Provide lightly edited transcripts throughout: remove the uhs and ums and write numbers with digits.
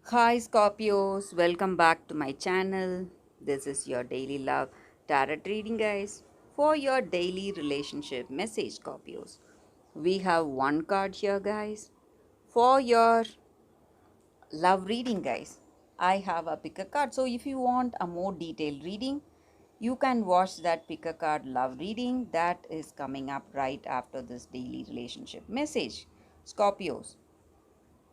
Hi Scorpios, welcome back to my channel. This is your daily love tarot reading, guys. For your daily relationship message, Scorpios. We have one card here, guys. For your love reading, guys, I have a pick a card. So if you want a more detailed reading, you can watch that pick a card love reading that is coming up right after this daily relationship message, Scorpios.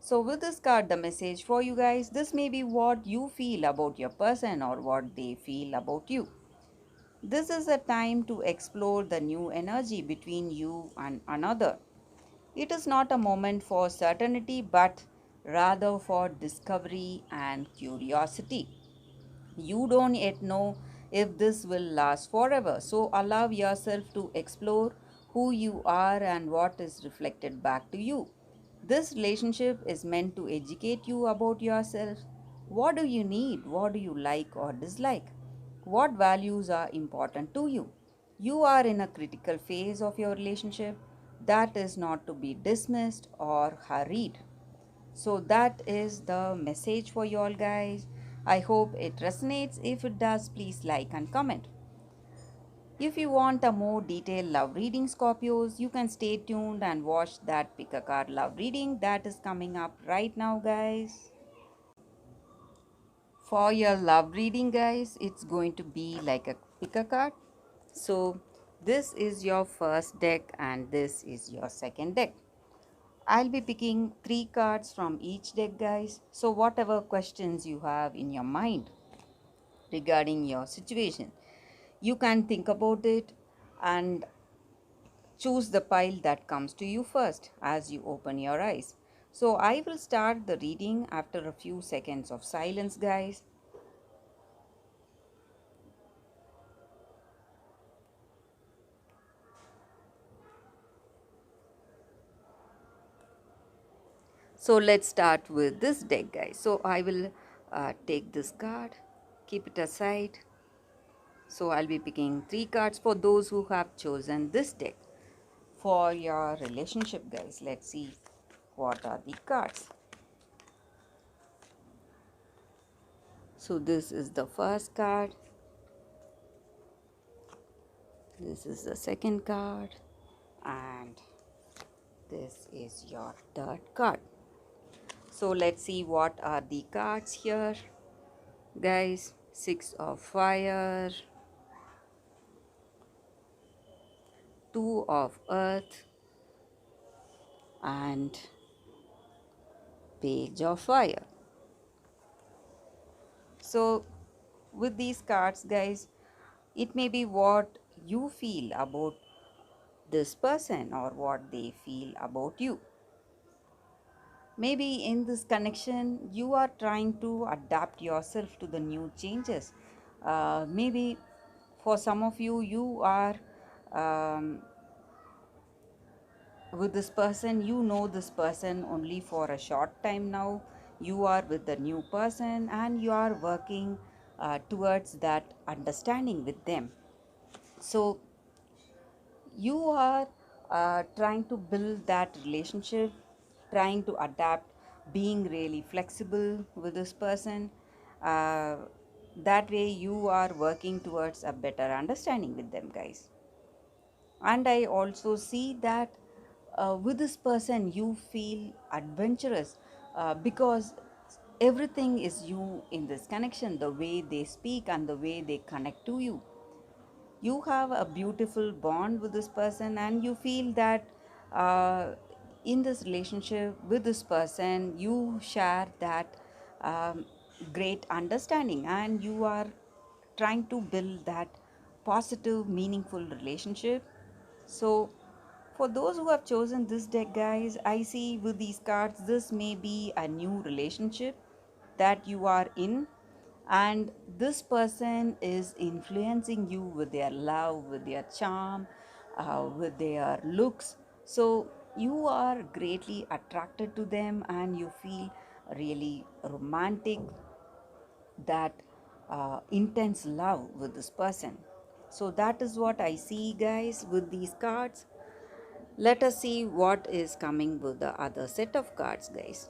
So, with this card, the message for you guys, this may be what you feel about your person or what they feel about you. This is a time to explore the new energy between you and another. It is not a moment for certainty but rather for discovery and curiosity. You don't yet know if this will last forever, so allow yourself to explore who you are and what is reflected back to you. This relationship is meant to educate you about yourself. What do you need? What do you like or dislike? What values are important to you? You are in a critical phase of your relationship that is not to be dismissed or hurried. So that is the message for you all guys. I hope it resonates. If it does, please like and comment. If you want a more detailed love reading, Scorpios, you can stay tuned and watch that pick a card love reading that is coming up right now, guys. For your love reading, guys, it's going to be like a pick a card. So this is your first deck and this is your second deck. I'll be picking three cards from each deck, guys. So, whatever questions you have in your mind regarding your situation, you can think about it and choose the pile that comes to you first as you open your eyes. So, I will start the reading after a few seconds of silence, guys. So, let's start with this deck, guys. So, I will take this card, keep it aside. So, I'll be picking three cards for those who have chosen this deck. For your relationship, guys, let's see what are the cards. So this is the first card, this is the second card, and this is your third card. So let's see what are the cards here, guys. Six of fire, two of earth, and page of fire. So with these cards, guys, it may be what you feel about this person or what they feel about you. Maybe in this connection, you are trying to adapt yourself to the new changes. Maybe for some of you, you are um, with this person, you know this person only for a short time now. You are with the new person and you are working towards that understanding with them. So, you are trying to build that relationship, trying to adapt, being really flexible with this person. uh, that way you are working towards a better understanding with them, guys. And I also see that with this person you feel adventurous, because everything is you in this connection, the way they speak and the way they connect to you. You have a beautiful bond with this person and you feel that in this relationship with this person you share that um, great understanding and you are trying to build that positive meaningful relationship. So for those who have chosen this deck, guys, I see with these cards this may be a new relationship that you are in, and this person is influencing you with their love, with their charm, with their looks. So you are greatly attracted to them and you feel really romantic, that intense love with this person. So that is what I see, guys, with these cards. Let us see what is coming with the other set of cards, guys.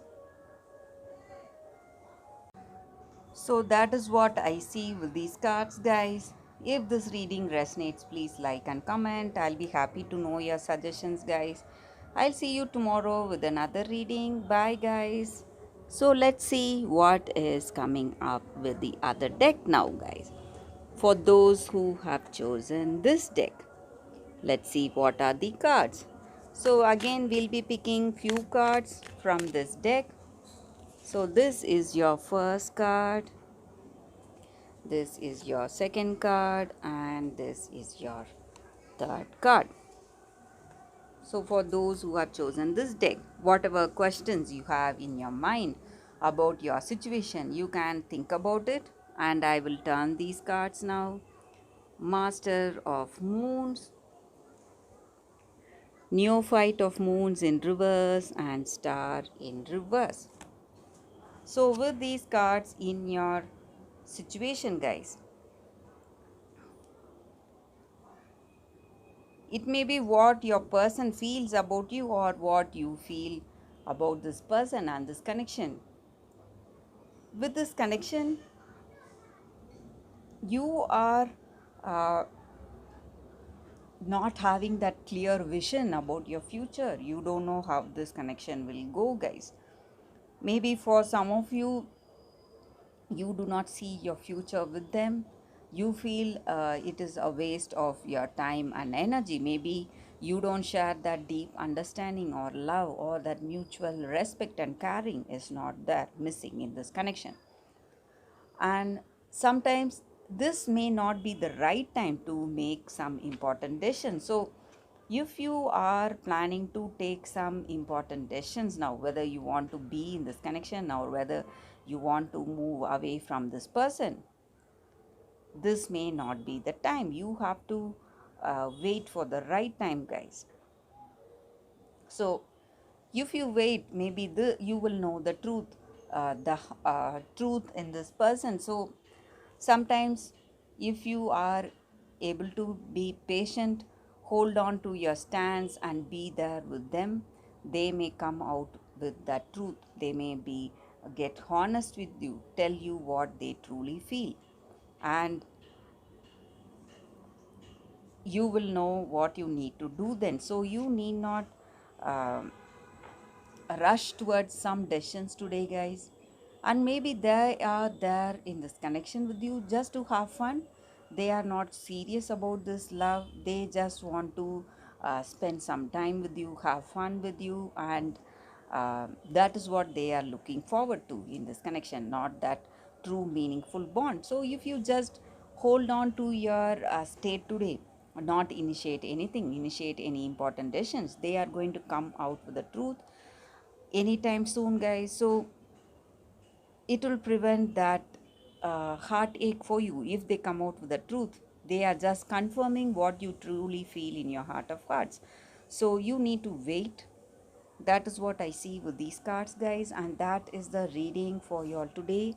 So that is what I see with these cards, guys. If this reading resonates, please like and comment. I'll be happy to know your suggestions, guys. I'll see you tomorrow with another reading. Bye, guys. So let's see what is coming up with the other deck now, guys. For those who have chosen this deck, let's see what are the cards. So again, we'll be picking few cards from this deck. So this is your first card, this is your second card, and this is your third card. So for those who have chosen this deck, whatever questions you have in your mind about your situation, you can think about it, and I will turn these cards now. Master of Moons, Neophyte of Moons in reverse, and Star in reverse. So with these cards in your situation, guys, it may be what your person feels about you or what you feel about this person and this connection. With this connection, you are uh, not having that clear vision about your future. You don't know how this connection will go, guys. Maybe for some of you, you do not see your future with them. You feel it is a waste of your time and energy. Maybe you don't share that deep understanding or love, or that mutual respect and caring is not there, missing in this connection. And sometimes this may not be the right time to make some important decisions. So if you are planning to take some important decisions now, whether you want to be in this connection or whether you want to move away from this person, this may not be the time. You have to wait for the right time, guys. So if you wait, maybe you will know the truth, the truth in this person. So sometimes if you are able to be patient, hold on to your stance and be there with them, they may come out with that truth. They may be get honest with you, tell you what they truly feel, and you will know what you need to do then. So you need not um rush towards some decisions today, guys. And maybe they are there in this connection with you just to have fun. They are not serious about this love. They just want to spend some time with you, have fun with you, and that is what they are looking forward to in this connection, not that true meaningful bond. So if you just hold on to your state today, not initiate anything, initiate any important decisions, they are going to come out with the truth anytime soon, guys. So it will prevent that heartache for you if they come out with the truth. They are just confirming what you truly feel in your heart of hearts. So you need to wait. That is what I see with these cards, guys, and that is the reading for you all today.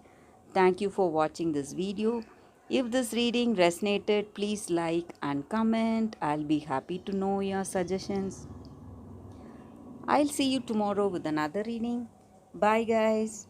Thank you for watching this video. If this reading resonated, please like and comment. I'll be happy to know your suggestions. I'll see you tomorrow with another reading. Bye, guys.